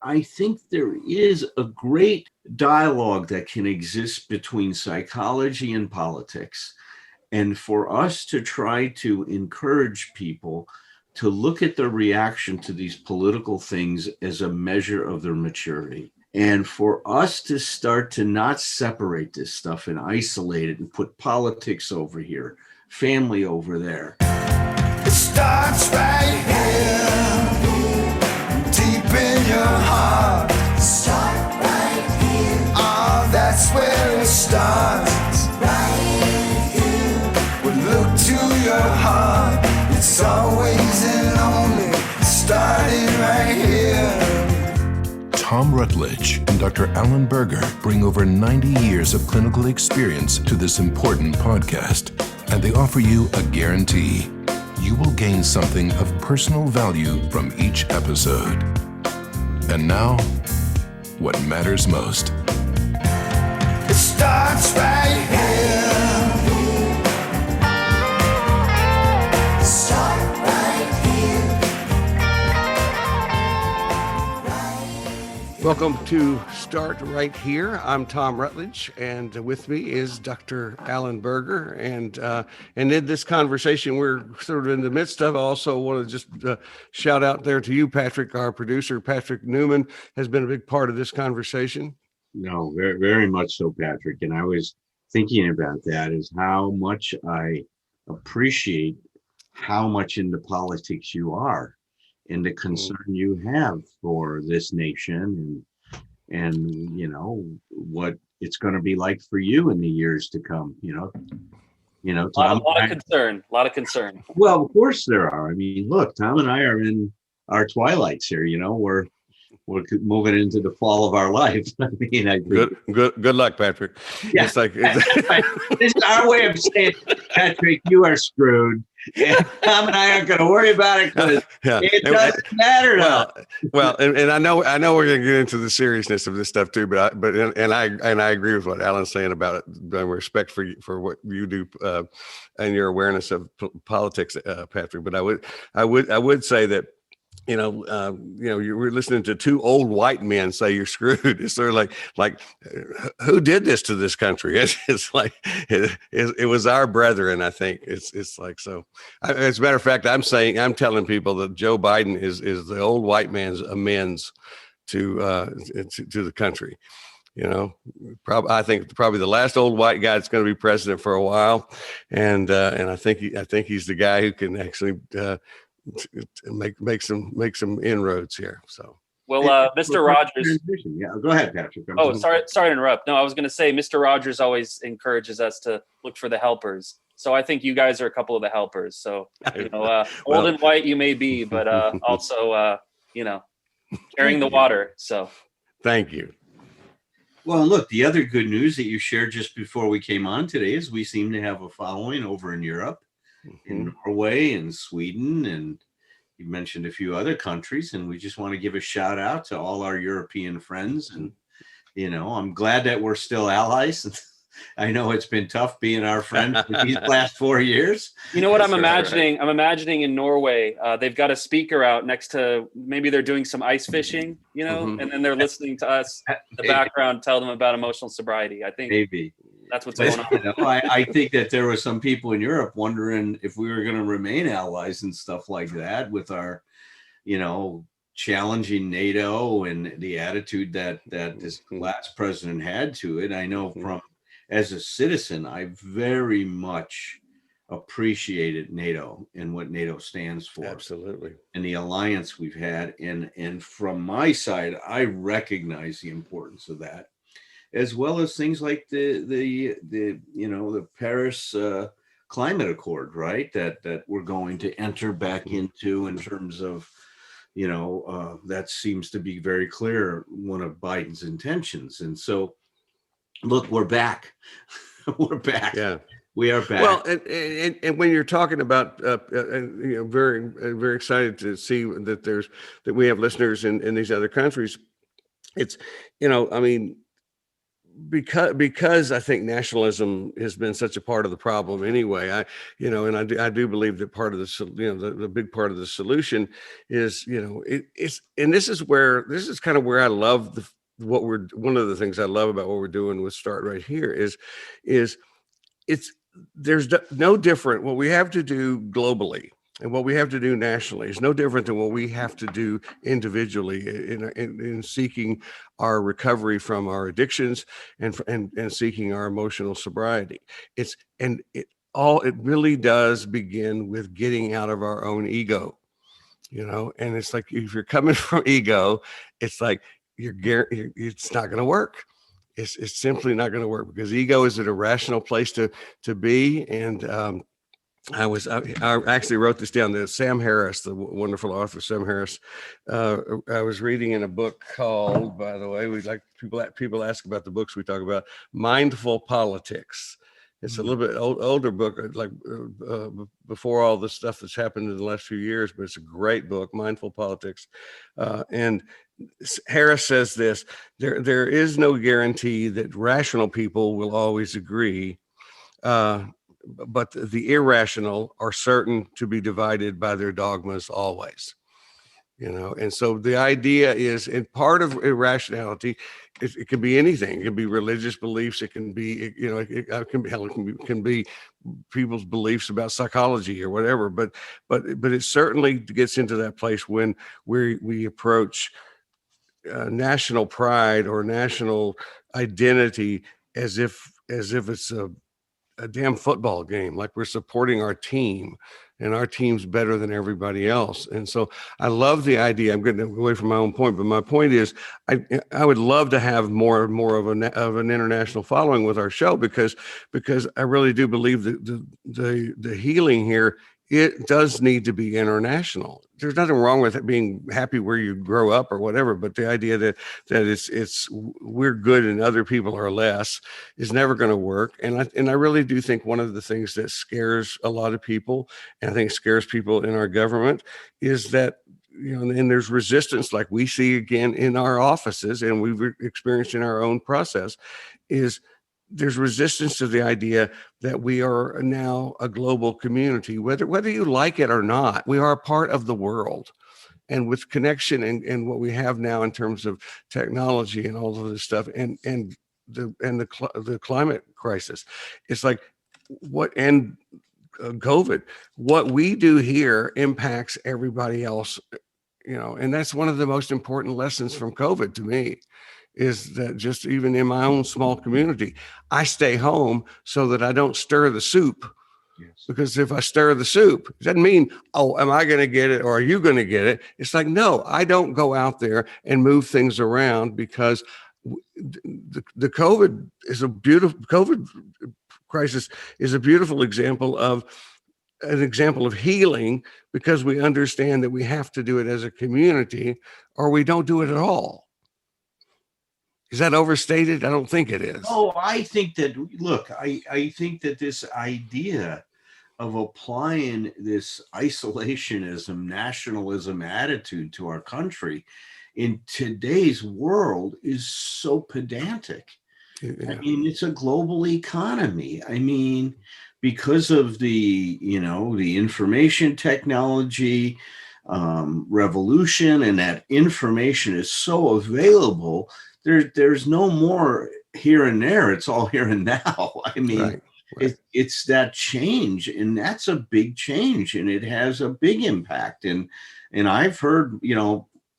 I think there is a great dialogue that can exist between psychology and politics. And for us to try to encourage people to look at their reaction to these political things as a measure of their maturity. And for us to start to not separate this stuff and isolate it and put politics over here, family over there. It starts right here, deep in your heart. Start right here. Oh, that's where it starts. Right here. We look to your heart. It's always and only starting right here. Thom Rutledge and Dr. Alan Berger bring over 90 years of clinical experience to this important podcast, and they offer you a guarantee. You will gain something of personal value from each episode. And now, what matters most. It starts right here. Start right here. Welcome to Start Right Here. I'm Thom Rutledge, and with me is Dr. Alan Berger. And in this conversation we're sort of in the midst of, I also want to just shout out there to you, Patrick, our producer. Patrick Newman has been a big part of this conversation. No, very, very much so, Patrick. And I was thinking about that, is how much I appreciate how much into politics you are and the concern you have for this nation and you know what it's going to be like for you in the years to come. Thom, a lot of concern. Well, of course there are. I mean, look, Thom and I are in our twilights here. We're moving into the fall of our life. I mean, Good luck, Patrick. Yeah. It's like this is our way of saying, Patrick, you are screwed. And Thom and I aren't going to worry about it because it doesn't matter now. Well, and I know we're going to get into the seriousness of this stuff too, but I agree with what Alan's saying about it. I respect for what you do and your awareness of politics, Patrick. But I would say that. You were listening to two old white men say you're screwed. It's sort of like who did this to this country? It's like it was our brethren. I think it's like so. As a matter of fact, I'm telling people that Joe Biden is the old white man's amends to the country. I think probably the last old white guy that's going to be president for a while, and I think he's the guy who can actually. Make some inroads here. So, well, Mr. Rogers. Yeah, go ahead, Patrick. Sorry to interrupt. No, I was going to say Mr. Rogers always encourages us to look for the helpers. So I think you guys are a couple of the helpers. So old and white you may be, but also carrying the water. So, thank you. Well, look, the other good news that you shared just before we came on today is we seem to have a following over in Europe. In Norway and Sweden, and you mentioned a few other countries, and we just want to give a shout out to all our European friends. And I'm glad that we're still allies. I know it's been tough being our friend for these last 4 years. You know what I'm imagining? Right. I'm imagining in Norway, they've got a speaker out next to, maybe they're doing some ice fishing, and then they're listening to us in the background, tell them about emotional sobriety. I think maybe. That's what's going on. I think that there were some people in Europe wondering if we were going to remain allies and stuff like that with our, challenging NATO and the attitude that this last president had to it. I know as a citizen, I very much appreciated NATO and what NATO stands for. Absolutely. And the alliance we've had. And from my side, I recognize the importance of that, as well as things like the Paris Climate Accord, right? That we're going to enter back into in terms of, that seems to be very clear one of Biden's intentions. And so, look, we're back. We're back. Yeah. We are back. Well, and when you're talking about, very, very excited to see that we have listeners in these other countries. It's, because I think nationalism has been such a part of the problem anyway. I do believe that part of the big part of the solution is, and this is kind of where I love one of the things I love about what we're doing with Start Right Here is there's no different. What we have to do globally and what we have to do nationally is no different than what we have to do individually in seeking our recovery from our addictions and seeking our emotional sobriety. It really does begin with getting out of our own ego, and it's like, if you're coming from ego, it's like it's not going to work. It's simply not going to work, because ego is an irrational place to be. And I actually wrote this down. Sam Harris, the wonderful author Sam Harris, I was reading in a book called, by the way, people ask about the books we talk about, Mindful Politics. It's a little bit older book, like before all the stuff that's happened in the last few years, but it's a great book, Mindful Politics. And Harris says this: there is no guarantee that rational people will always agree, but the irrational are certain to be divided by their dogmas always. And so the idea is, and part of irrationality, it can be anything. It can be religious beliefs. It can be, it can be people's beliefs about psychology or whatever. But it certainly gets into that place when we approach national pride or national identity as if it's a damn football game, like we're supporting our team and our team's better than everybody else. And so I love the idea. I'm getting away from my own point, but my point is I would love to have more and more of an international following with our show, because I really do believe that the healing here, it does need to be international. There's nothing wrong with it being happy where you grow up or whatever, but the idea that it's we're good and other people are less is never going to work. And I really do think one of the things that scares a lot of people, and I think scares people in our government, is that, and there's resistance, like we see again in our offices and we've experienced in our own process, is there's resistance to the idea that we are now a global community, whether you like it or not. We are a part of the world, and with connection and what we have now in terms of technology and all of this stuff, and the climate crisis, it's like COVID, what we do here impacts everybody else, and that's one of the most important lessons from COVID to me. Is that just even in my own small community, I stay home so that I don't stir the soup. Yes. Because if I stir the soup, it doesn't mean, oh, am I going to get it or are you going to get it? It's like, no, I don't go out there and move things around, because the COVID crisis is a beautiful example of healing, because we understand that we have to do it as a community or we don't do it at all. Is that overstated? I don't think it is. Oh, I think that, look, I think that this idea of applying this isolationism, nationalism attitude to our country in today's world is so pedantic. Yeah. I mean, it's a global economy. I mean, because of the information technology revolution, and that information is so available, there's no more here and there. It's all here and now. I mean, right. It's that change, and that's a big change, and it has a big impact. And I've heard,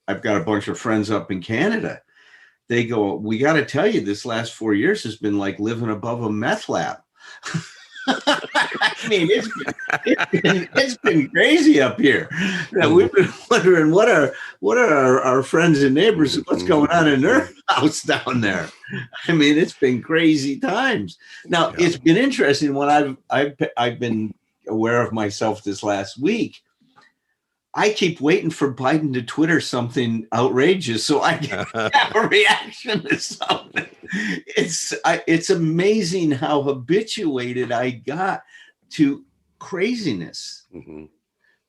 I've got a bunch of friends up in Canada. They go, we got to tell you, this last 4 years has been like living above a meth lab. I mean, it's been crazy up here. We've been wondering what are our friends and neighbors, what's going on in their house down there. I mean, it's been crazy times. Now, It's been interesting when I've been aware of myself this last week. I keep waiting for Biden to Twitter something outrageous so I can have a reaction to something. It's amazing how habituated I got to craziness. Mm-hmm.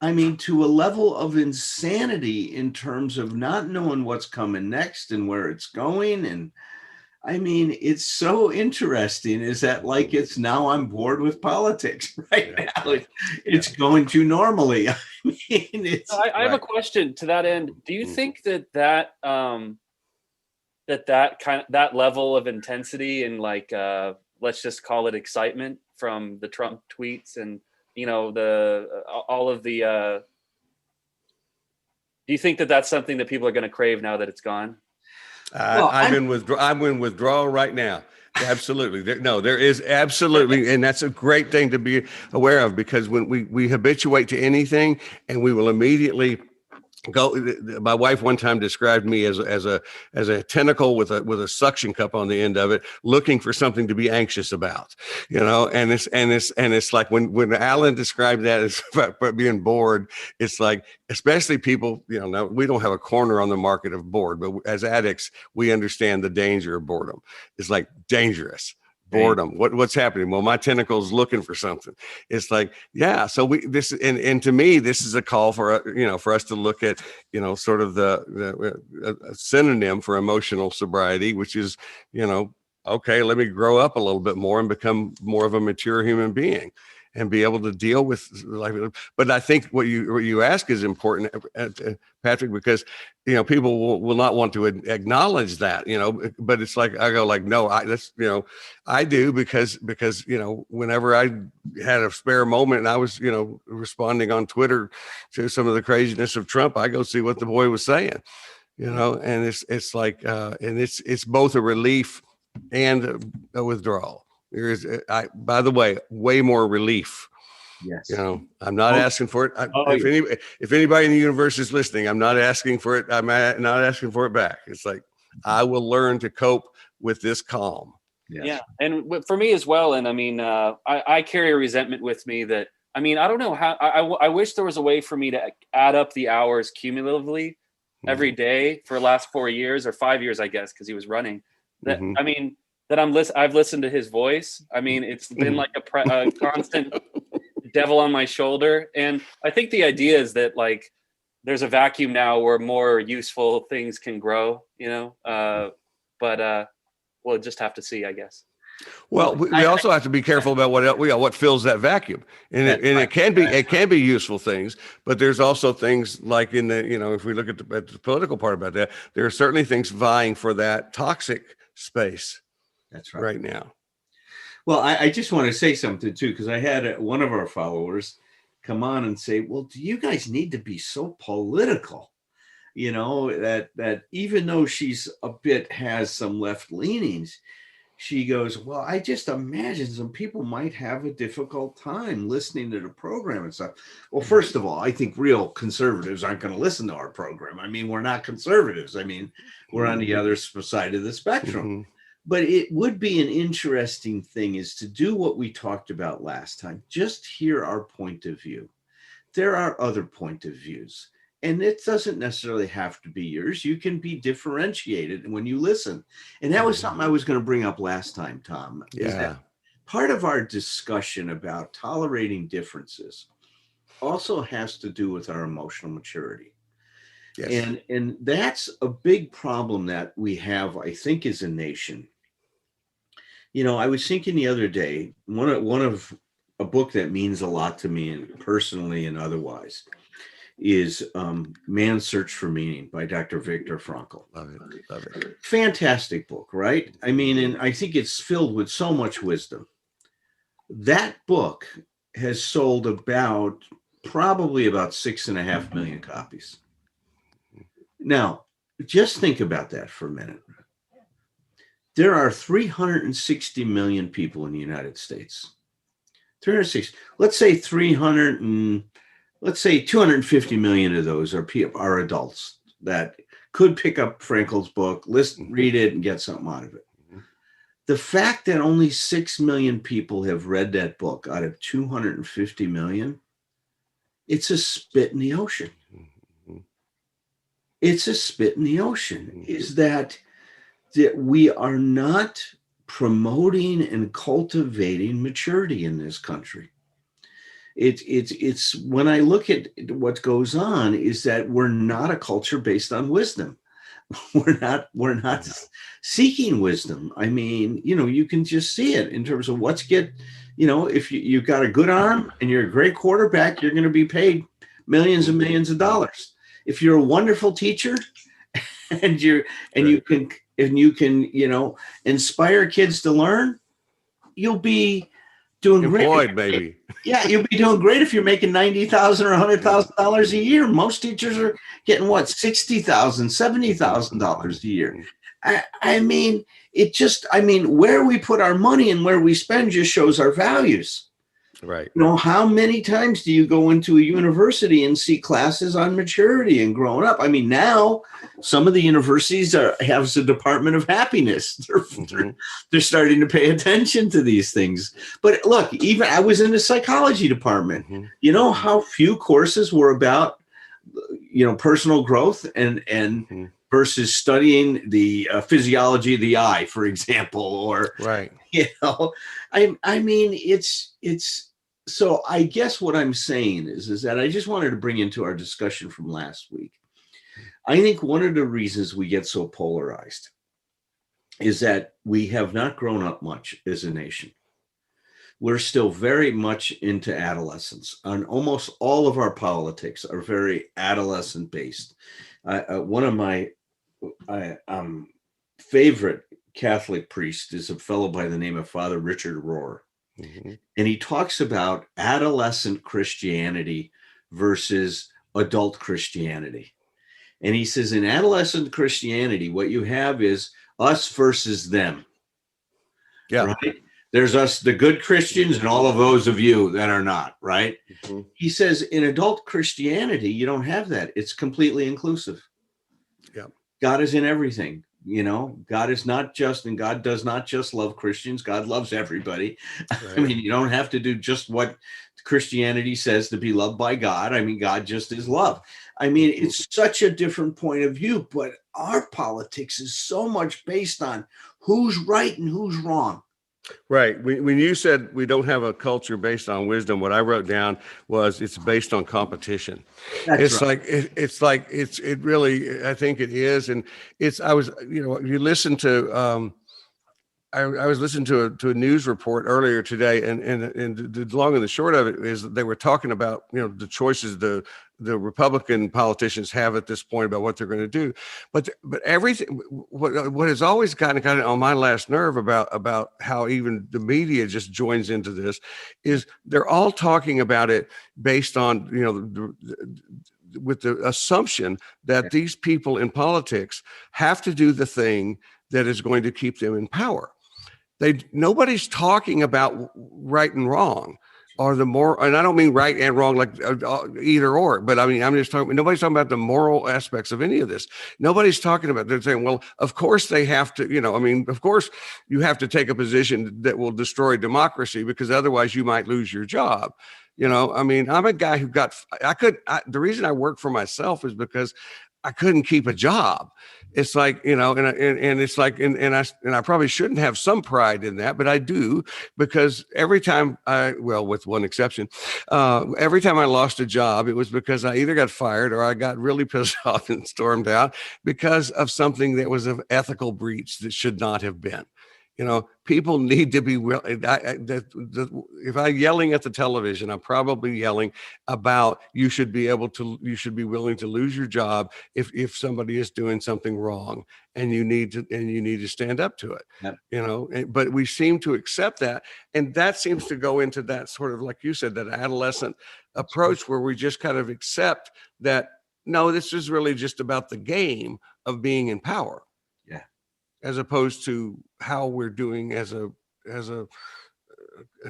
I mean, to a level of insanity in terms of not knowing what's coming next and where it's going. And I mean, it's so interesting is that like it's now I'm bored with politics right now. It's going too normally. I mean, it's. I have a question to that end. Do you think that that level of intensity and like let's just call it excitement from the Trump tweets and all of the do you think that that's something that people are going to crave now that it's gone? I'm in withdrawal right now. Absolutely. There is absolutely. And that's a great thing to be aware of, because when we habituate to anything and we will immediately go. My wife one time described me as a tentacle with a suction cup on the end of it, looking for something to be anxious about, and it's like when Alan described that as being bored, it's like, especially people, now we don't have a corner on the market of bored, but as addicts, we understand the danger of boredom. It's like dangerous. Boredom. What's happening? Well, my tentacle's looking for something. It's like, yeah. So and to me, this is a call for for us to look at sort of the synonym for emotional sobriety, which is okay, let me grow up a little bit more and become more of a mature human being and be able to deal with life. But I think what you ask is important, Patrick, because people will not want to acknowledge that, but it's like, I go like, no, I do because whenever I had a spare moment and I was responding on Twitter to some of the craziness of Trump, I go see what the boy was saying, and it's like and it's both a relief and a withdrawal. There is, by the way, way more relief. Yes. I'm not asking for it. If anybody in the universe is listening, I'm not asking for it. I'm not asking for it back. It's like, I will learn to cope with this calm. Yes. Yeah. And for me as well. And I mean, I carry a resentment with me that, I mean, I don't know how, I wish there was a way for me to add up the hours cumulatively every day for the last 4 years or 5 years, I guess, because he was running. That I mean, that I've listened to his voice. I mean, it's been like a constant devil on my shoulder. And I think the idea is that like, there's a vacuum now where more useful things can grow, but we'll just have to see, I guess. Well, we also have to be careful about what fills that vacuum, and it can be useful things, but there's also things like in the if we look at the political part about that, there are certainly things vying for that toxic space. That's right. Right now. Well, I just want to say something too, because I had one of our followers come on and say, well, do you guys need to be so political? That even though she's has some left leanings, she goes, well, I just imagine some people might have a difficult time listening to the program and stuff. Well, first of all, I think real conservatives aren't going to listen to our program. I mean, we're not conservatives. I mean, we're on the other side of the spectrum. Mm-hmm. But it would be an interesting thing is to do what we talked about last time. Just hear our point of view. There are other point of views, and it doesn't necessarily have to be yours. You can be differentiated when you listen. And that was something I was going to bring up last time, Tom. Yeah. Is that part of our discussion about tolerating differences also has to do with our emotional maturity. Yes. And that's a big problem that we have, I think, as a nation. I was thinking the other day, one of a book that means a lot to me and personally and otherwise is Man's Search for Meaning by Dr. Viktor Frankl. Love it. Fantastic book, right? I mean, and I think it's filled with so much wisdom. That book has sold probably about 6.5 million copies. Now, just think about that for a minute. There are 360 million people in the United States. 360. Let's say 250 million of those are adults that could pick up Frankl's book, read it, and get something out of it. The fact that only 6 million people have read that book out of 250 million, it's a spit in the ocean. It's a spit in the ocean, is that we are not promoting and cultivating maturity in this country. It's when I look at what goes on is that we're not a culture based on wisdom. we're not seeking wisdom. I mean, you can just see it in terms of if you've got a good arm and you're a great quarterback, you're going to be paid millions and millions of dollars. If you're a wonderful teacher and you can inspire kids to learn, you'll be doing employed, great. maybe. Yeah, you'll be doing great if you're making $90,000 or $100,000 a year. Most teachers are getting $60,000, $70,000 a year. I mean, where we put our money and where we spend just shows our values. Right. How many times do you go into a university and see classes on maturity and growing up? I mean, now some of the universities have a department of happiness. They're starting to pay attention to these things. But look, even I was in the psychology department. You know how few courses were about, personal growth and versus studying the physiology of the eye, for example, or, right. I mean, it's, so I guess what I'm saying is that I just wanted to bring into our discussion from last week. I think one of the reasons we get so polarized is that we have not grown up much as a nation. We're still very much into adolescence, and almost all of our politics are very adolescent based. One of my favorite Catholic priests is a fellow by the name of Father Richard Rohr. And he talks about adolescent Christianity versus adult Christianity. And he says in adolescent Christianity, what you have is us versus them. Yeah. Right? There's us, the good Christians, and all of those of you that are not, right? He says in adult Christianity, you don't have that. It's completely inclusive. Yeah. God is in everything. God is not just, and God does not just love Christians. God loves everybody. Right. I mean, you don't have to do just what Christianity says to be loved by God. I mean, God just is love. I mean, it's such a different point of view, but our politics is so much based on who's right and who's wrong. Right. When you said we don't have a culture based on wisdom, what I wrote down was it's based on competition. That's right. It really, I think it is. And you listen to, I was listening to a news report earlier today, and the long and the short of it is that they were talking about the choices the Republican politicians have at this point about what they're going to do, but everything what has always gotten on my last nerve about how even the media just joins into this is they're all talking about it based on with the assumption that these people in politics have to do the thing that is going to keep them in power. Nobody's talking about right and wrong or the moral, and I don't mean right and wrong like either or, but I mean, I'm just talking, nobody's talking about the moral aspects of any of this. Nobody's talking about, they're saying, well, of course they have to, of course you have to take a position that will destroy democracy because otherwise you might lose your job. I'm a guy who the reason I work for myself is because I couldn't keep a job. It's like, and it's like, and I probably shouldn't have some pride in that, but I do, because every time with one exception, every time I lost a job, it was because I either got fired or I got really pissed off and stormed out because of something that was an ethical breach that should not have been. People need to be if I'm yelling at the television, I'm probably yelling about you should be willing to lose your job if somebody is doing something wrong, and you need to stand up to it. Yep. But we seem to accept that, and that seems to go into that sort of, like you said, that adolescent approach where we just kind of accept that no, this is really just about the game of being in power. As opposed to how we're doing as a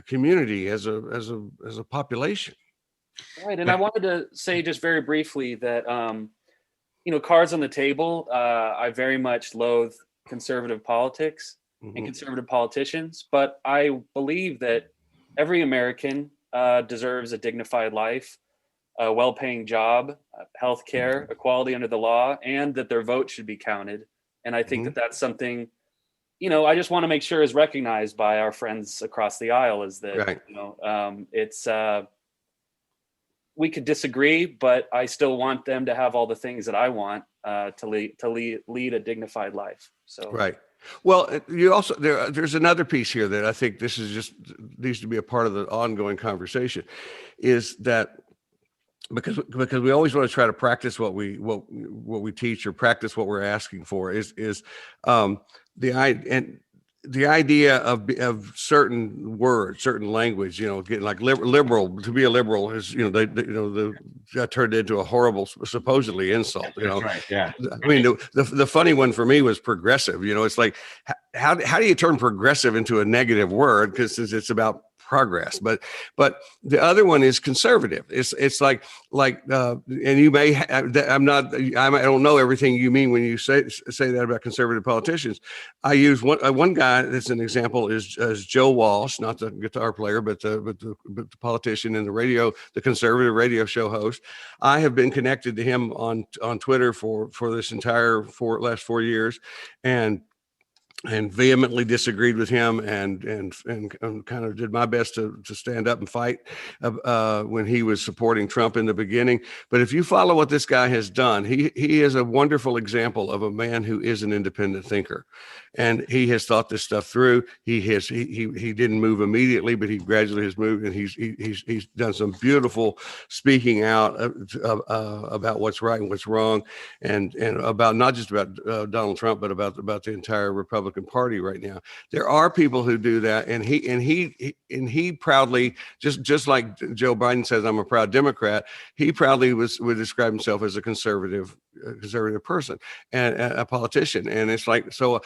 community, as a population. Right, and I wanted to say just very briefly that cards on the table. I very much loathe conservative politics and conservative politicians, but I believe that every American deserves a dignified life, a well-paying job, health care, equality under the law, and that their vote should be counted. And I think that that's something, I just want to make sure is recognized by our friends across the aisle, is that, right. It's, we could disagree, but I still want them to have all the things that I want to lead a dignified life. So right. Well, you also there's another piece here that I think this is just needs to be a part of the ongoing conversation, is that because we always want to try to practice what we teach, or practice what we're asking for, is the idea of certain words, certain language, getting like liberal. To be a liberal is, that turned into a horrible, supposedly insult. That's right. Yeah. I mean, the funny one for me was progressive. It's like, how do you turn progressive into a negative word? Because it's about progress, but the other one is conservative. It's like and you may I don't know everything you mean when you say that about conservative politicians. I use one guy that's an example is Joe Walsh, not the guitar player, but the politician in the conservative radio show host. I have been connected to him on Twitter for this entire last 4 years, and vehemently disagreed with him, and kind of did my best to stand up and fight when he was supporting Trump in the beginning. But if you follow what this guy has done, he is a wonderful example of a man who is an independent thinker, and he has thought this stuff through. He didn't move immediately, but he gradually has moved, and he's done some beautiful speaking out about what's right and what's wrong, and about not just about Donald Trump, but about the entire Republican Party right now. There are people who do that, and he proudly, just like Joe Biden says, I'm a proud Democrat. He proudly would describe himself as a conservative person and a politician. And it's like, so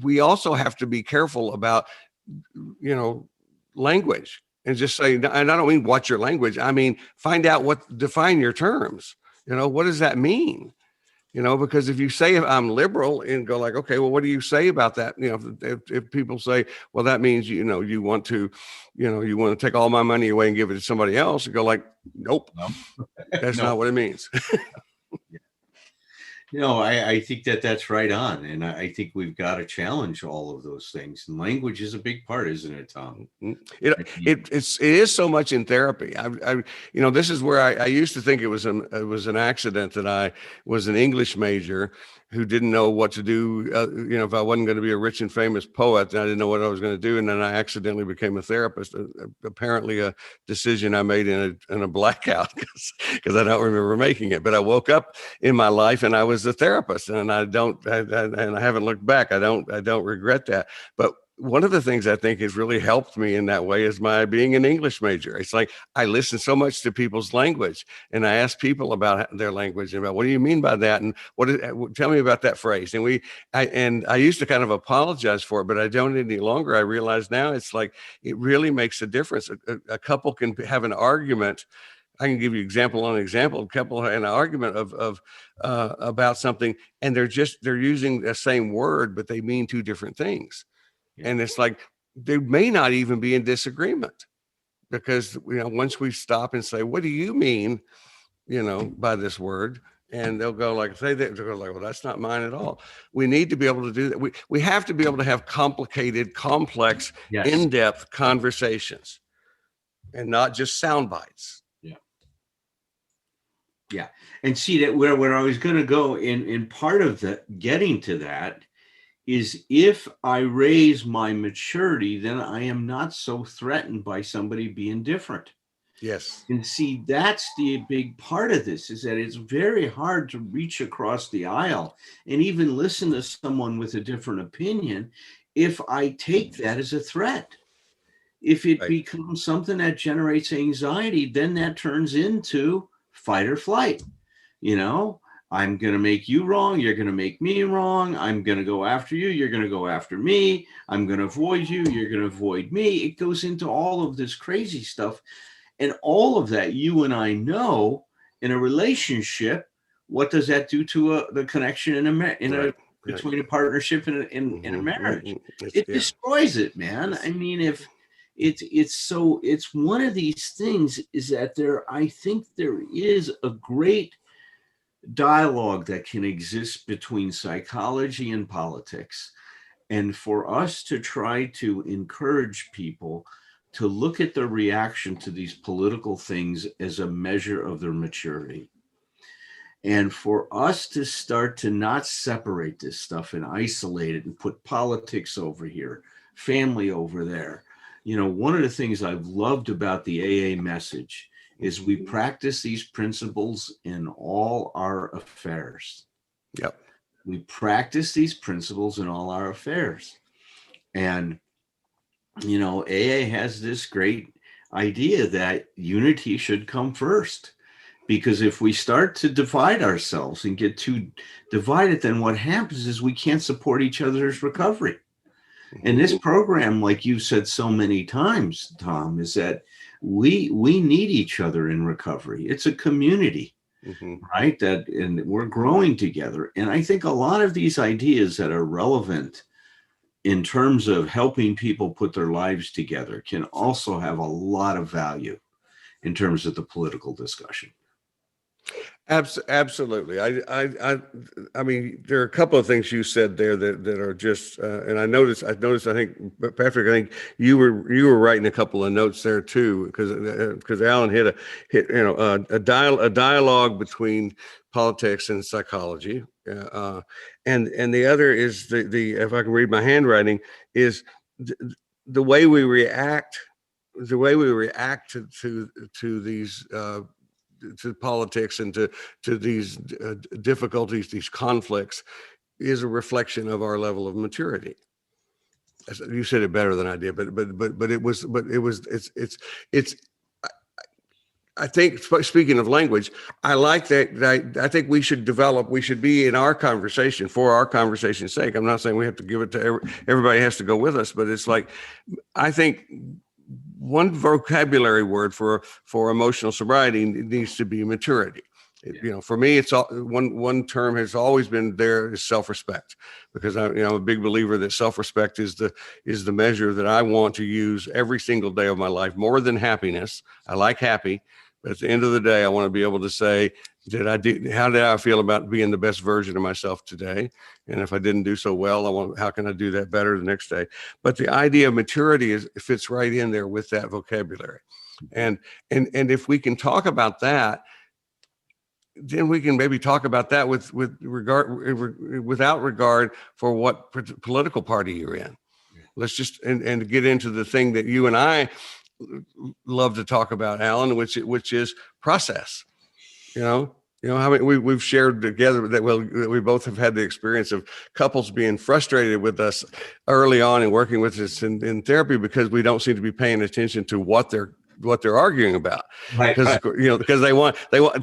we also have to be careful about, language, and just say, and I don't mean what's your language. I mean, define your terms. What does that mean? Because if you say I'm liberal and go like, okay, well, what do you say about that? If people say, well, that means, you want to take all my money away and give it to somebody else, and go like, nope, that's not what it means. I think that's right on. And I think we've got to challenge all of those things. And language is a big part, isn't it, Thom? It is so much in therapy. This is where I used to think it was an accident that I was an English major who didn't know what to do. If I wasn't going to be a rich and famous poet, I didn't know what I was going to do. And then I accidentally became a therapist. Apparently a decision I made in a blackout, because I don't remember making it. But I woke up in my life and I was a therapist, and I haven't looked back. I don't regret that. But one of the things I think has really helped me in that way is my being an English major. It's like I listen so much to people's language, and I ask people about their language and about, what do you mean by that, and tell me about that phrase. And I used to kind of apologize for it, but I don't any longer. I realize now it's like it really makes a difference. A couple can have an argument. I can give you example on example. A couple had an argument of about something, and they're using the same word, but they mean two different things. Yeah. And it's like they may not even be in disagreement, because once we stop and say, what do you mean, by this word? And they'll go like, well, that's not mine at all. We need to be able to do that. We have to be able to have complicated, complex, yes, in-depth conversations, and not just sound bites. Yeah. And see that where I was going to go in part of the getting to that is, if I raise my maturity, then I am not so threatened by somebody being different. Yes. And see, that's the big part of this, is that it's very hard to reach across the aisle and even listen to someone with a different opinion if I take that as a threat. If it becomes something that generates anxiety, then that turns into fight or flight. I'm going to make you wrong. You're going to make me wrong. I'm going to go after you. You're going to go after me. I'm going to avoid you. You're going to avoid me. It goes into all of this crazy stuff. And all of that, you and I know, in a relationship, what does that do to the connection between a partnership and in a marriage? It destroys it, man. I mean, if it's one of these things, is that I think there is a great dialogue that can exist between psychology and politics, and for us to try to encourage people to look at their reaction to these political things as a measure of their maturity. And for us to start to not separate this stuff and isolate it and put politics over here, family over there. You know, one of the things I've loved about the AA message is we practice these principles in all our affairs. Yep. We practice these principles in all our affairs. And, you know, AA has this great idea that unity should come first. Because if we start to divide ourselves and get too divided, then what happens is we can't support each other's recovery. And this program, like you've said so many times, Thom, is that we need each other in recovery. It's a community, right? And we're growing together. And I think a lot of these ideas that are relevant in terms of helping people put their lives together can also have a lot of value in terms of the political discussion. Absolutely. I mean, there are a couple of things you said there that are just, and I noticed, I think, Patrick, I think you were writing a couple of notes there too, because Alan hit a dialogue between politics and psychology. And the other is the, if I can read my handwriting, is the way we react to these, to politics and to these difficulties, these conflicts, is a reflection of our level of maturity. You said it better than I did, it's. I think, speaking of language, I like that. I think we should be in our conversation for our conversation's sake. I'm not saying we have to give it to everybody has to go with us, but it's like, I think one vocabulary word for emotional sobriety needs to be maturity. You know, for me, it's one term has always been there is self-respect, because I'm a big believer that self-respect is the measure that I want to use every single day of my life, more than happiness. I like happy, but at the end of the day, I want to be able to say, how did I feel about being the best version of myself today? And if I didn't do so well, how can I do that better the next day? But the idea of maturity fits right in there with that vocabulary. And if we can talk about that, then we can maybe talk about that without regard for what political party you're in. Let's just and get into the thing that you and I love to talk about, Alan, which is process. You know how many we've shared together that we both have had the experience of couples being frustrated with us early on and working with us in therapy because we don't seem to be paying attention to what they're arguing about, because because they want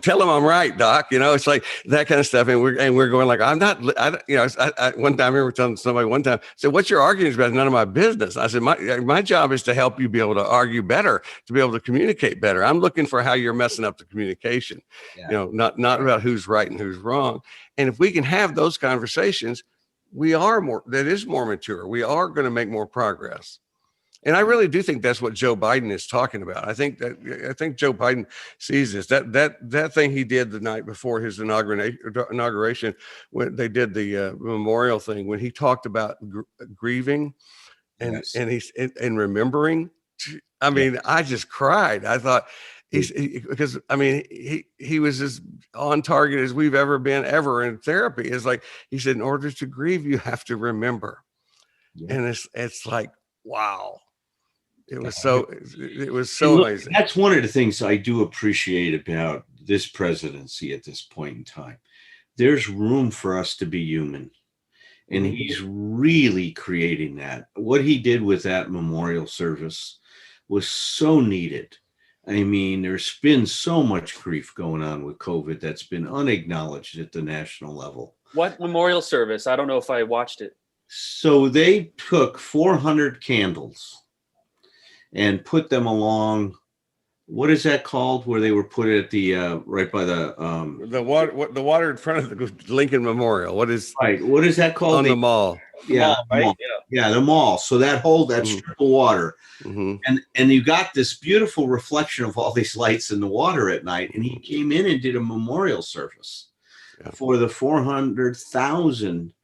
tell them I'm right, doc. It's like that kind of stuff, and we're going like I'm not. I one time I remember telling somebody one time, said, "What you're arguing about is none of my business." I said, "My job is to help you be able to argue better, to be able to communicate better. I'm looking for how you're messing up the communication. Not about who's right and who's wrong. And if we can have those conversations, that is more mature. We are going to make more progress." And I really do think that's what Joe Biden is talking about. I think Joe Biden sees this. That thing he did the night before his inauguration, when they did the memorial thing, when he talked about grieving and remembering. I mean, I just cried. I thought he was as on target as we've ever been in therapy. It's like he said, in order to grieve, you have to remember. Yeah. And it's like, wow. It was so amazing. That's one of the things I do appreciate about this presidency at this point in time. There's room for us to be human. And he's really creating that. What he did with that memorial service was so needed. I mean, there's been so much grief going on with COVID that's been unacknowledged at the national level. What memorial service? I don't know if I watched it. So they took 400 candles and put them along. What is that called? Where they were put at the right by the water in front of the Lincoln Memorial. What is that called? On the mall. Yeah, the mall. Yeah, the mall. So that strip of water, and you got this beautiful reflection of all these lights in the water at night. And he came in and did a memorial service for the 400,000,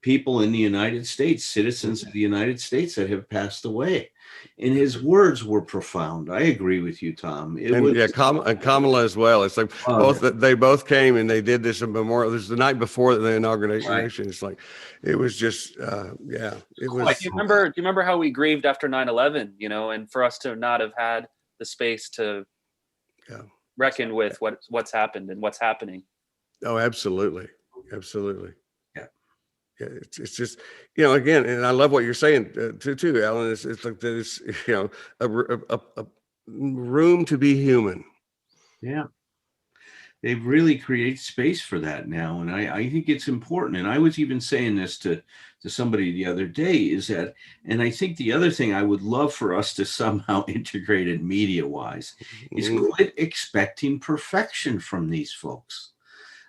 people in the United States, citizens of the United States that have passed away. And his words were profound. I agree with you, Tom. It And was, yeah, Kamala as well. It's like they both came and they did this in memorial. This is the night before the inauguration. Right. It's like, it was just, yeah, it was. Do you remember how we grieved after 9/11, and for us to not have had the space to reckon with what's happened and what's happening? Oh, absolutely. Absolutely. Yeah, it's just, again, and I love what you're saying too, Alan. It's like there's, a room to be human. yeah. They've really created space for that now. And I think it's important. And I was even saying this to somebody the other day is that, and I think the other thing I would love for us to somehow integrate it media wise is quit expecting perfection from these folks.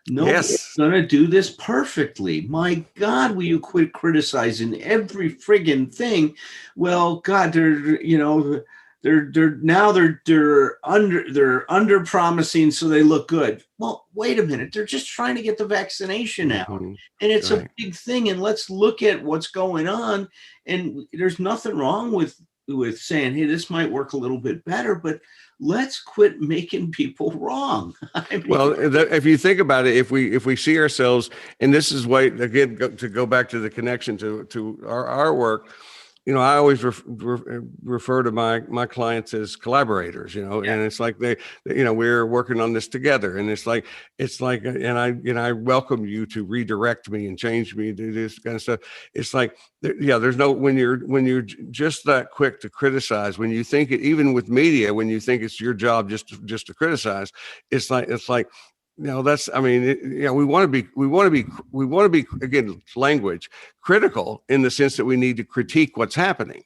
Nobody's going to do this perfectly. My God, will you quit criticizing every friggin' thing? Well, God, they're under promising so they look good. Well, wait a minute. They're just trying to get the vaccination out. And it's a big thing. And let's look at what's going on. And there's nothing wrong with saying, hey, this might work a little bit better, but let's quit making people wrong. Well, if you think about it, if we see ourselves, and this is why, again, to go back to the connection to our work, I always refer to my clients as collaborators, and it's like we're working on this together, and it's like, and I welcome you to redirect me and change me, do this kind of stuff. It's like, there's no, when you're just that quick to criticize, when you think it, even with media, when you think it's your job just to criticize, it's like, that's, we want to be, again, language critical in the sense that we need to critique what's happening.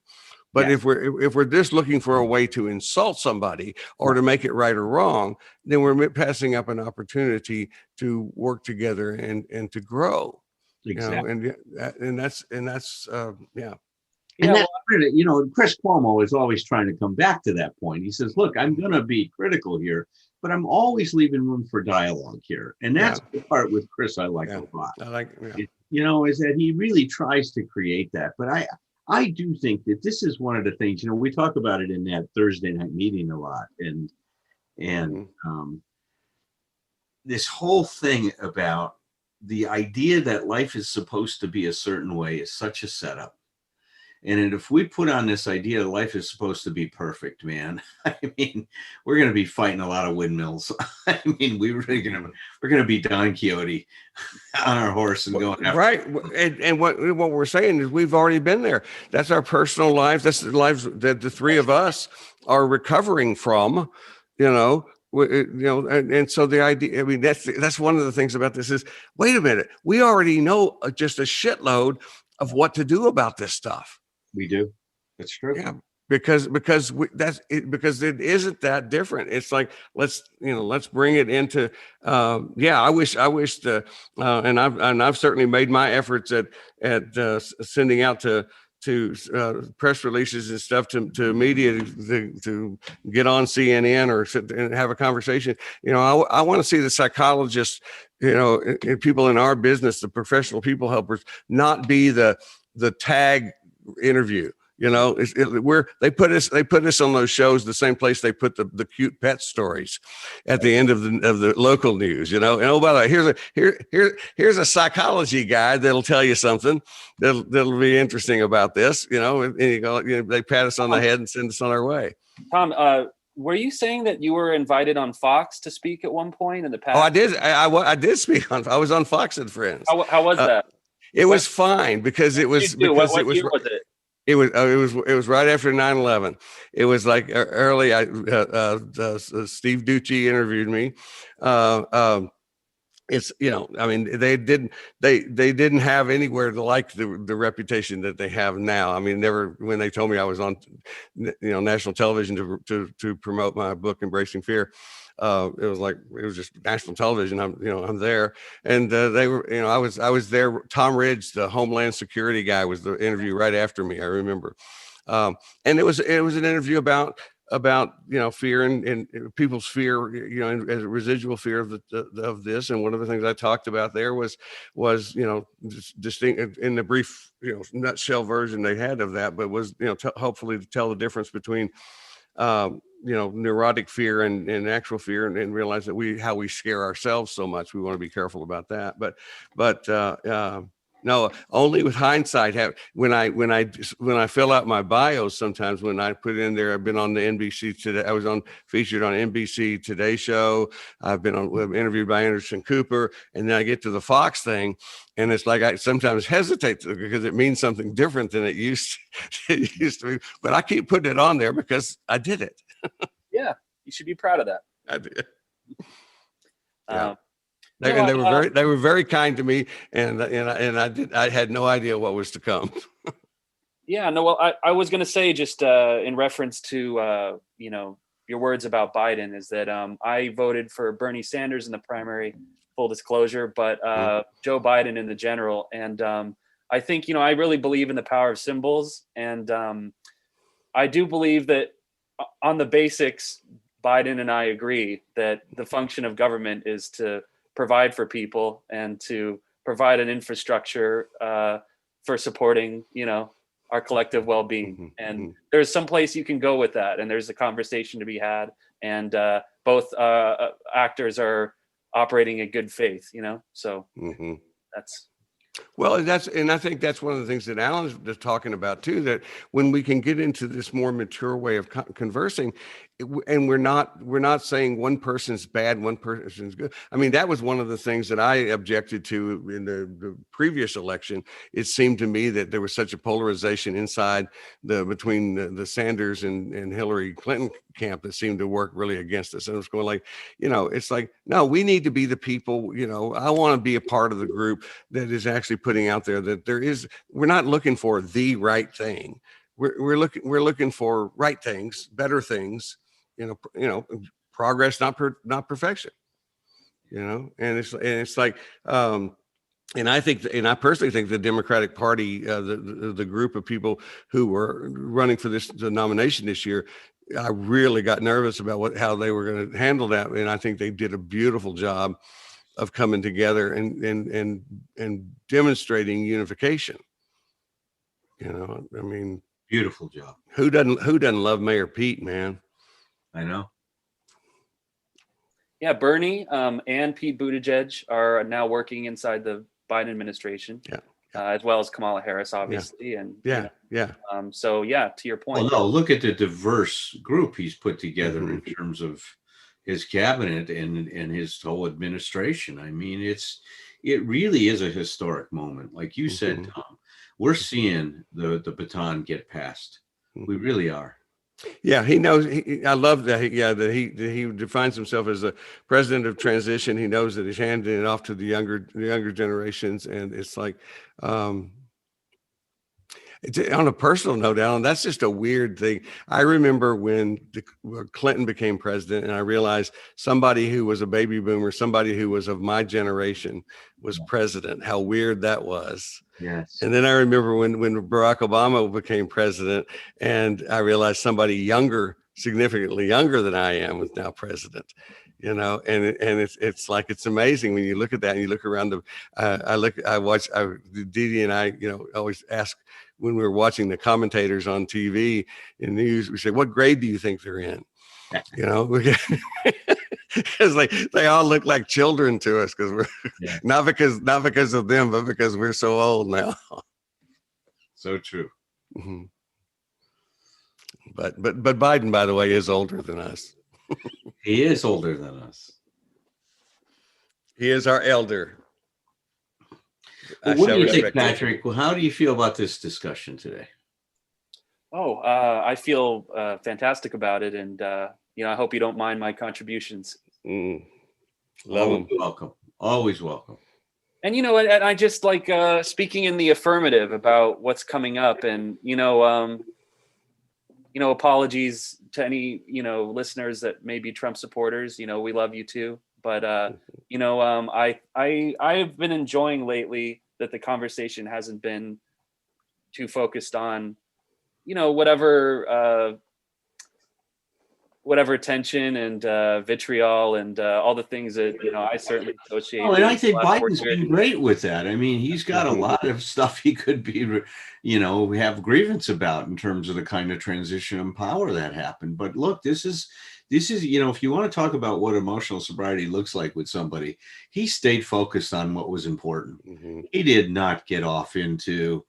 But if we're just looking for a way to insult somebody or to make it right or wrong, then we're passing up an opportunity to work together and to grow. Exactly. And that's yeah. And that's really, Chris Cuomo is always trying to come back to that point. He says, look, I'm going to be critical here, but I'm always leaving room for dialogue here. And that's the part with Chris I like a lot. Is that he really tries to create that. But I do think that this is one of the things, we talk about it in that Thursday night meeting a lot. And this whole thing about the idea that life is supposed to be a certain way is such a setup. And if we put on this idea that life is supposed to be perfect, man, we're going to be fighting a lot of windmills. We're going to be Don Quixote on our horse and going after. Right. And what we're saying is we've already been there. That's our personal lives. That's the lives that the three of us are recovering from, and so the idea, that's one of the things about this is, wait a minute, we already know just a shitload of what to do about this stuff. We do. That's true. Yeah, because it isn't that different. It's like, let's bring it into. I wish and I've certainly made my efforts at sending out to press releases and stuff to media to get on CNN or sit and have a conversation. I want to see the psychologists, and people in our business, the professional people helpers, not be the tag interview. They put us on those shows, the same place they put the cute pet stories at the end of the local news, and oh, by the way, here's a psychology guide that'll tell you something that'll be interesting about this, and they pat us on the head and send us on our way. Tom, were you saying that you were invited on Fox to speak at one point in the past? Oh, I did. I did speak I was on Fox and Friends. How was that? It was fine because it was what year was it? It was right after 9/11. It was like early. Steve Ducey interviewed me. They didn't have anywhere to like the reputation that they have now. Never, when they told me I was on, national television to promote my book, Embracing Fear. It was just national television. I'm there, and they were, I was there. Tom Ridge, the Homeland Security guy, was the interview right after me. I remember, and it was an interview about fear and people's fear, as a residual fear of this. And one of the things I talked about there was distinct in the brief nutshell version they had of that, but was hopefully to tell the difference between neurotic fear and actual fear, and realize that how we scare ourselves so much. We want to be careful about that. But no, only with hindsight. When I fill out my bios, sometimes when I put in there, I've been on the NBC today. I was featured on NBC Today Show. I've been interviewed by Anderson Cooper, and then I get to the Fox thing, and it's like I sometimes hesitate because it means something different than it used to be. But I keep putting it on there because I did it. Yeah, you should be proud of that. I did. Yeah. They were very kind to me, and I had no idea what was to come. Yeah, no, well, I was going to say, just in reference to your words about Biden, is that I voted for Bernie Sanders in the primary, full disclosure, but Joe Biden in the general. And I think I really believe in the power of symbols, and I do believe that on the basics, Biden and I agree that the function of government is to provide for people and to provide an infrastructure for supporting, our collective well-being. And there's some place you can go with that, and there's a conversation to be had. And both actors are operating in good faith, So that's. Well, and I think that's one of the things that Alan's just talking about too, that when we can get into this more mature way of conversing, and we're not saying one person's bad, one person's good. I mean, that was one of the things that I objected to in the previous election. It seemed to me that there was such a polarization inside between the Sanders and Hillary Clinton camp that seemed to work really against us. And it was going like, it's like, no, we need to be the people, I want to be a part of the group that is actually putting out there that we're not looking for the right thing. We're looking for right things, better things, progress, not perfection, and it's like, and I personally think the Democratic Party, the group of people who were running for the nomination this year, I really got nervous about how they were going to handle that, and I think they did a beautiful job of coming together and demonstrating unification. I mean, beautiful job. Who doesn't love Mayor Pete, man? I know. Yeah, Bernie and Pete Buttigieg are now working inside the Biden administration. Yeah. As well as Kamala Harris, obviously. Yeah. And so, to your point. Well, no, look at the diverse group he's put together in terms of his cabinet and his whole administration. I mean, it really is a historic moment. Like you said, Tom, we're seeing the baton get passed. We really are. Yeah, he knows. I love that. That he defines himself as a president of transition. He knows that he's handing it off to the younger generations, and it's like, it's, on a personal note, Alan, that's just a weird thing. I remember when Clinton became president, and I realized somebody who was a baby boomer, somebody who was of my generation, was president. How weird that was. Yes. And then I remember when Barack Obama became president, and I realized somebody younger, significantly younger than I am, was now president. And it's like, it's amazing when you look at that and you look around Didi and I, always ask when we were watching the commentators on TV and news, we say, what grade do you think they're in? Because they all look like children to us, because we're not because of them, but because we're so old now. So true. Mm-hmm. But Biden, by the way, is older than us. He is older than us. He is our elder. Well, what do you think, Patrick? Well, how do you feel about this discussion today? I feel fantastic about it, and I hope you don't mind my contributions. Love them. Welcome. Always welcome. And and I just like speaking in the affirmative about what's coming up, and apologies to any listeners that may be Trump supporters. We love you too, but I've been enjoying lately that the conversation hasn't been too focused on whatever whatever tension and vitriol and all the things that I certainly associate. Oh, and I with think the last 40 Biden's years. been great with that. I mean, he's got a lot of stuff he could be, have grievance about in terms of the kind of transition and power that happened. But look, this is, if you want to talk about what emotional sobriety looks like with somebody, he stayed focused on what was important. He did not get off into,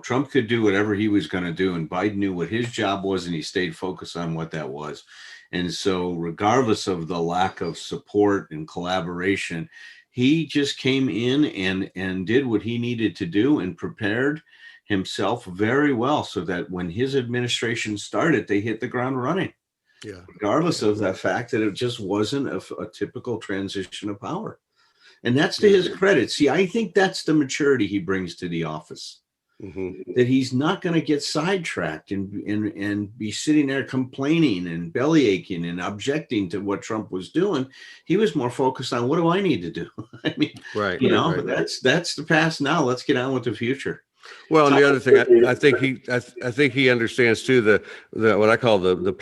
Trump could do whatever he was going to do, and Biden knew what his job was, and he stayed focused on what that was. And so regardless of the lack of support and collaboration, he just came in and did what he needed to do and prepared himself very well so that when his administration started, they hit the ground running. Yeah. Regardless of the fact that it just wasn't a typical transition of power. And that's to his credit. See, I think that's the maturity he brings to the office. That he's not going to get sidetracked and be sitting there complaining and belly aching and objecting to what Trump was doing. He was more focused on, what do I need to do? I mean, that's the past now. Let's get on with the future. Well, and the other thing, I think he understands too the what I call the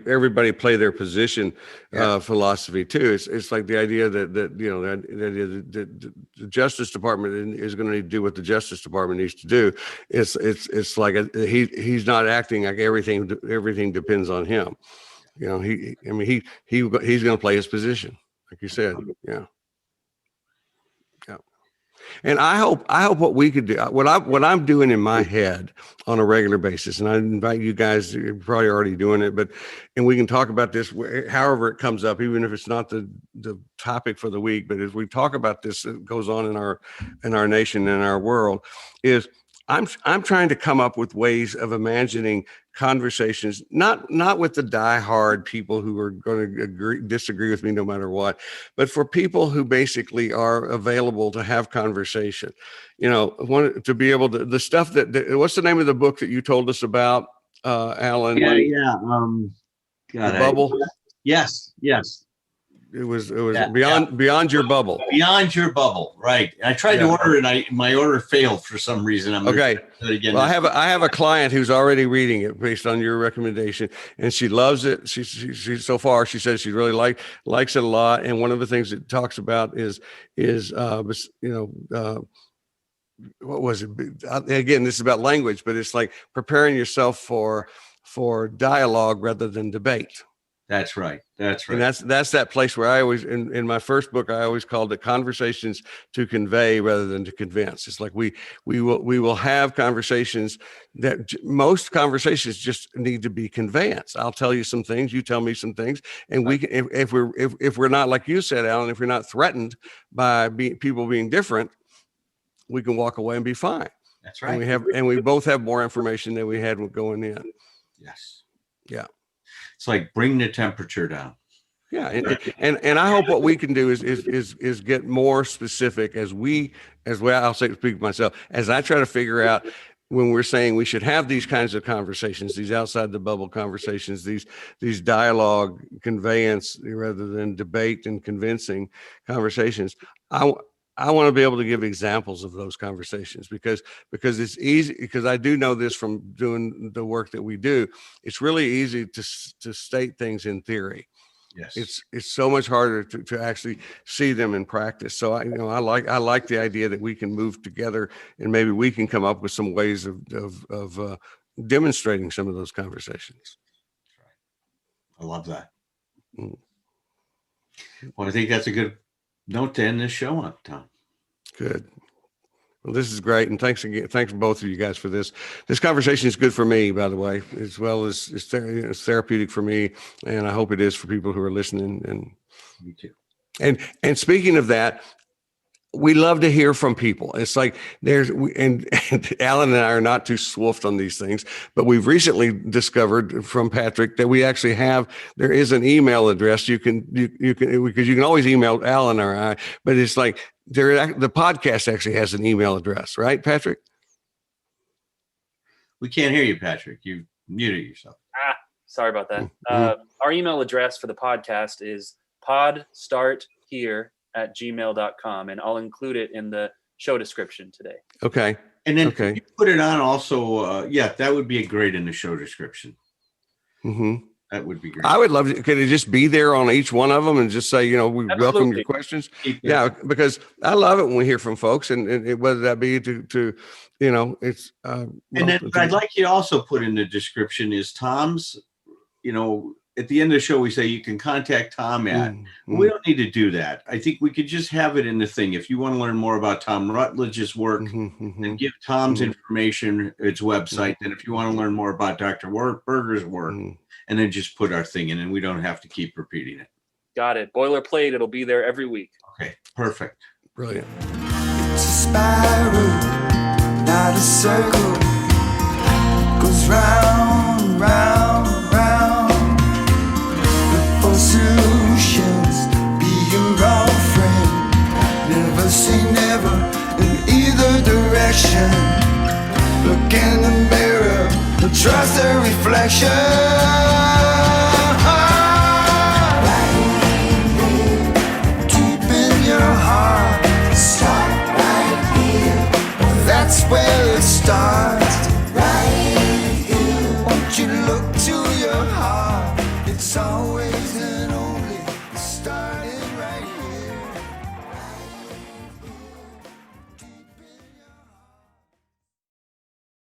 everybody play their position philosophy too. It's like the idea that the Justice Department is going to do what the Justice Department needs to do. It's like he's not acting like everything depends on him. He's going to play his position, like you said. Yeah. And I hope what we could do, what I'm doing in my head on a regular basis, and I invite you guys, you're probably already doing it, and we can talk about this however it comes up, even if it's not the topic for the week. But as we talk about this, it goes on in our nation and our world, is I'm trying to come up with ways of imagining conversations, not with the diehard people who are going to disagree with me no matter what, but for people who basically are available to have conversation. To be able to, the stuff what's the name of the book that you told us about, Alan? Yeah. Bubble. Yes. It was beyond your bubble. Beyond your bubble, right? I tried to order it. My order failed for some reason. Okay. Well, I have a client who's already reading it based on your recommendation, and she loves it. She so far she says she really likes it a lot. And one of the things it talks about is what was it? Again, this is about language, but it's like preparing yourself for dialogue rather than debate. That's right. And that's that place where I always, in my first book, I always called it conversations to convey rather than to convince. It's like we will have conversations that most conversations just need to be conveyance. I'll tell you some things, you tell me some things, and we can, if we're not, like you said, Alan, if we're not threatened by people being different, we can walk away and be fine. That's right. And we both have more information than we had going in. Yes. Yeah. It's like bring the temperature down. Yeah, and I hope what we can do is get more specific as I'll speak for myself, as I try to figure out when we're saying we should have these kinds of conversations, these outside the bubble conversations, these dialogue conveyance rather than debate and convincing conversations. I want to be able to give examples of those conversations because it's easy, because I do know this from doing the work that we do. It's really easy to state things in theory. Yes. It's so much harder to actually see them in practice. So I like the idea that we can move together and maybe we can come up with some ways of demonstrating some of those conversations. That's right. I love that. Well, I think that's a good note to end this show on, Tom. Good. Well, this is great. And thanks again. Thanks both of you guys for this. This conversation is good for me, by the way, as well as it's therapeutic for me. And I hope it is for people who are listening. And me too. And speaking of that, we love to hear from people. It's like and Alan and I are not too swift on these things, but we've recently discovered from Patrick that we actually there is an email address. You can because you can always email Alan or I, but it's like the podcast actually has an email address, right, Patrick? We can't hear you, Patrick. You muted yourself. Sorry about that. Our email address for the podcast is podstarthere@gmail.com, and I'll include it in the show description today. Okay. And then you put it on also, that would be great in the show description. Mm-hmm. That would be great. I would love to. Could it just be there on each one of them and just say, we welcome Absolutely. your questions? Keep it. Yeah, because I love it when we hear from folks, and whether that be to it's. And then what I'd like you to also put in the description is Tom's, at the end of the show, we say you can contact Tom at. We don't need to do that. I think we could just have it in the thing. If you want to learn more about Tom Rutledge's work, then give Tom's information, its website. And if you want to learn more about Dr. Berger's work, and then just put our thing in, and we don't have to keep repeating it. Got it. Boilerplate. It'll be there every week. Okay, perfect. Brilliant. It's a spiral, not a circle. Goes round, round, round. Look for solutions, be your own friend. Never say never in either direction. Look in the mirror, trust the reflection. Deep in your heart, start right here. That's where it starts. Right here. Won't you look to